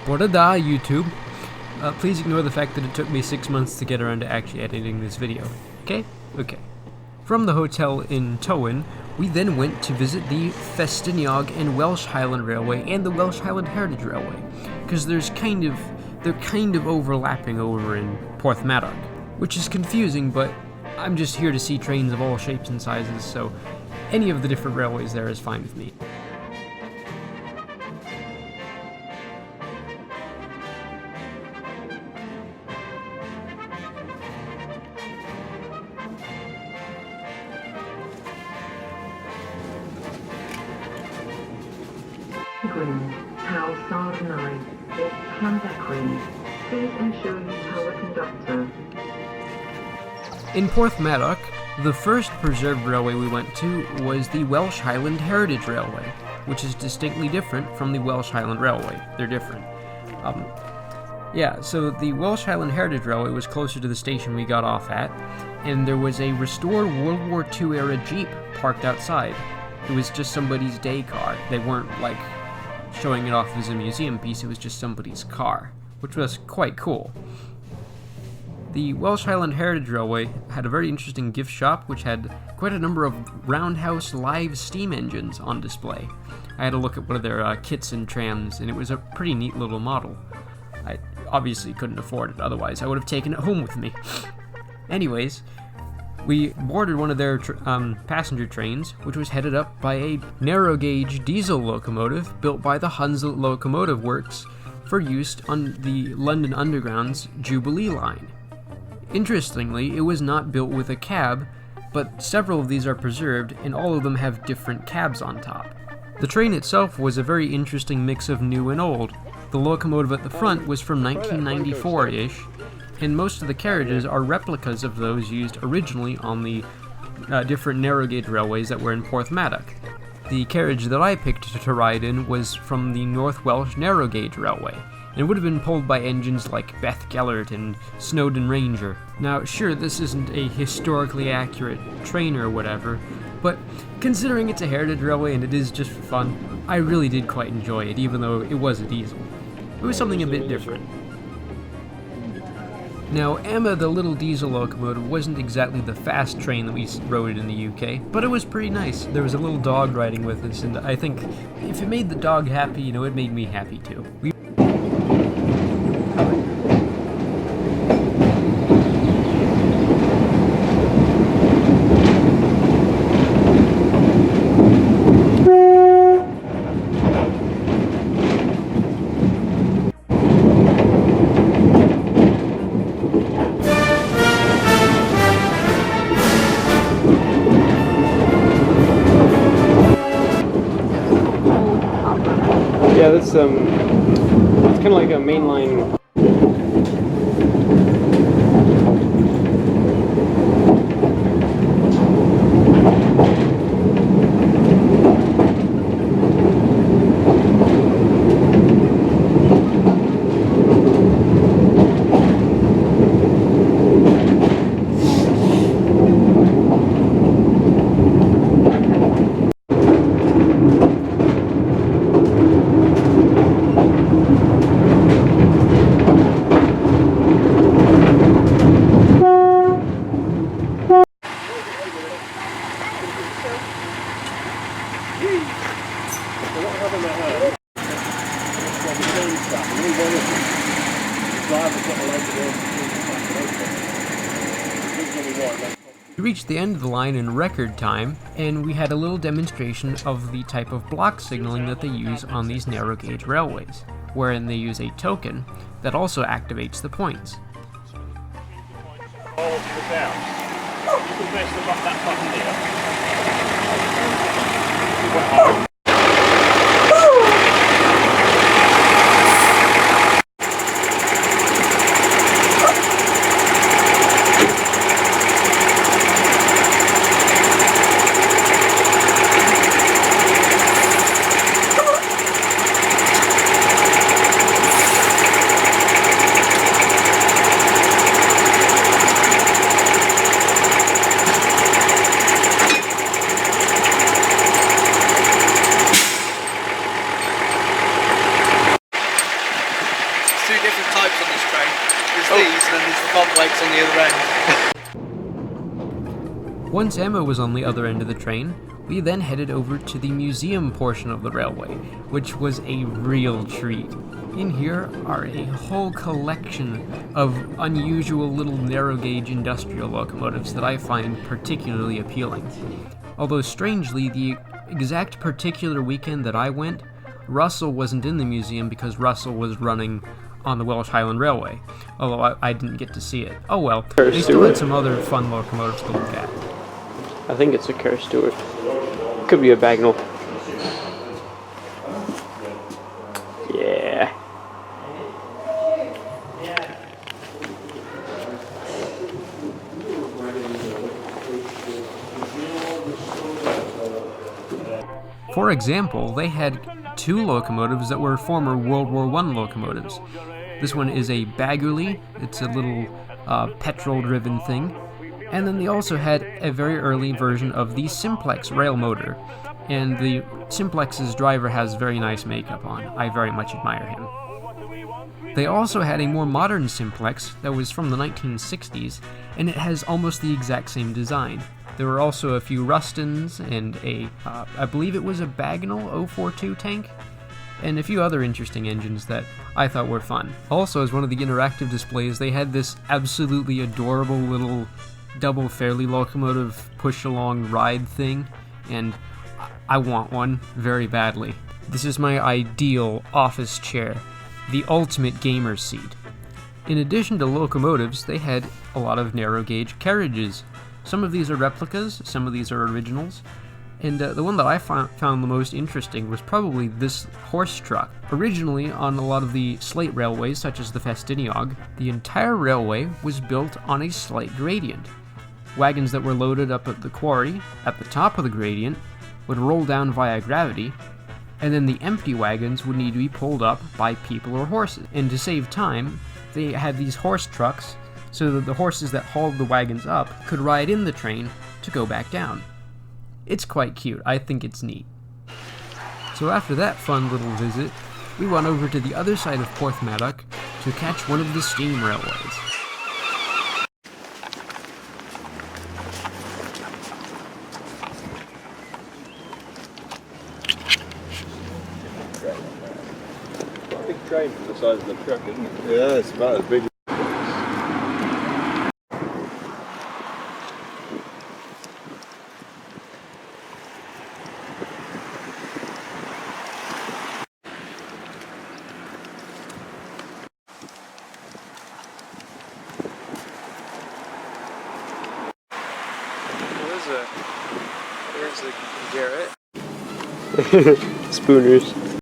Porthmadog, YouTube. Please ignore the fact that it took me 6 months to get around to actually editing this video. Okay? Okay. From the hotel in Towyn, we then went to visit the Porthmadog and Welsh Highland Railway and the Welsh Highland Heritage Railway, because they're kind of overlapping over in Porthmadog, which is confusing, but I'm just here to see trains of all shapes and sizes, so any of the different railways there is fine with me. Green, Tal Sard 9, it's Llanfecwyn. Please ensure you tell the conductor. In Porthmadog, the first preserved railway we went to was the Welsh Highland Heritage Railway, which is distinctly different from the Welsh Highland Railway. They're different. So the Welsh Highland Heritage Railway was closer to the station we got off at, and there was a restored World War II era Jeep parked outside. It was just somebody's day car. They weren't, like, showing it off as a museum piece, it was just somebody's car, which was quite cool. The Welsh Highland Heritage Railway had a very interesting gift shop, which had quite a number of roundhouse live steam engines on display. I had a look at one of their kits and trams, and it was a pretty neat little model. I obviously couldn't afford it, otherwise I would have taken it home with me. Anyways, we boarded one of their passenger trains, which was headed up by a narrow-gauge diesel locomotive built by the Hunslet Locomotive Works for use on the London Underground's Jubilee line. Interestingly, it was not built with a cab, but several of these are preserved, and all of them have different cabs on top. The train itself was a very interesting mix of new and old. The locomotive at the front was from 1994-ish, and most of the carriages are replicas of those used originally on the different narrow gauge railways that were in Porthmadog. The carriage that I picked to ride in was from the North Welsh Narrow Gauge Railway, and would have been pulled by engines like Beth Gellert and Snowdon Ranger. Now, sure, this isn't a historically accurate train or whatever, but considering it's a heritage railway and it is just for fun, I really did quite enjoy it, even though it was a diesel. It was something a bit different. Now, Emma, the little diesel locomotive, wasn't exactly the fast train that we rode in the UK, but it was pretty nice. There was a little dog riding with us, and I think if it made the dog happy, it made me happy too. Yeah, that's it's kind of like a mainline. We reached the end of the line in record time, and we had a little demonstration of the type of block signaling that they use on these narrow gauge railways, wherein they use a token that also activates the points. two different types on this train. There's these, and then there's the complex on the other end. Once Emma was on the other end of the train, we then headed over to the museum portion of the railway, which was a real treat. In here are a whole collection of unusual little narrow-gauge industrial locomotives that I find particularly appealing. Although strangely, the exact particular weekend that I went, Russell wasn't in the museum because Russell was running on the Welsh Highland Railway, although I didn't get to see it. Oh well, they still had some other fun locomotives to look at. I think it's a Kerr Stewart. Could be a Bagnall. Yeah. For example, they had two locomotives that were former World War I locomotives. This one is a Baggerly, it's a little petrol-driven thing. And then they also had a very early version of the Simplex rail motor. And the Simplex's driver has very nice makeup on. I very much admire him. They also had a more modern Simplex that was from the 1960s, and it has almost the exact same design. There were also a few Rustons and I believe it was a Bagnall 042 tank, and a few other interesting engines that I thought were fun. Also, as one of the interactive displays, they had this absolutely adorable little double Fairley locomotive push-along ride thing, and I want one very badly. This is my ideal office chair, the ultimate gamer seat. In addition to locomotives, they had a lot of narrow-gauge carriages. Some of these are replicas, some of these are originals, and the one that I found the most interesting was probably this horse truck. Originally, on a lot of the slate railways, such as the Festiniog, the entire railway was built on a slight gradient. Wagons that were loaded up at the quarry, at the top of the gradient, would roll down via gravity, and then the empty wagons would need to be pulled up by people or horses. And to save time, they had these horse trucks so that the horses that hauled the wagons up could ride in the train to go back down. It's quite cute. I think it's neat. So after that fun little visit, we went over to the other side of Porthmadog to catch one of the steam railways. Big train for the size of the truck, isn't it? Yeah, it's about as big. Spooners.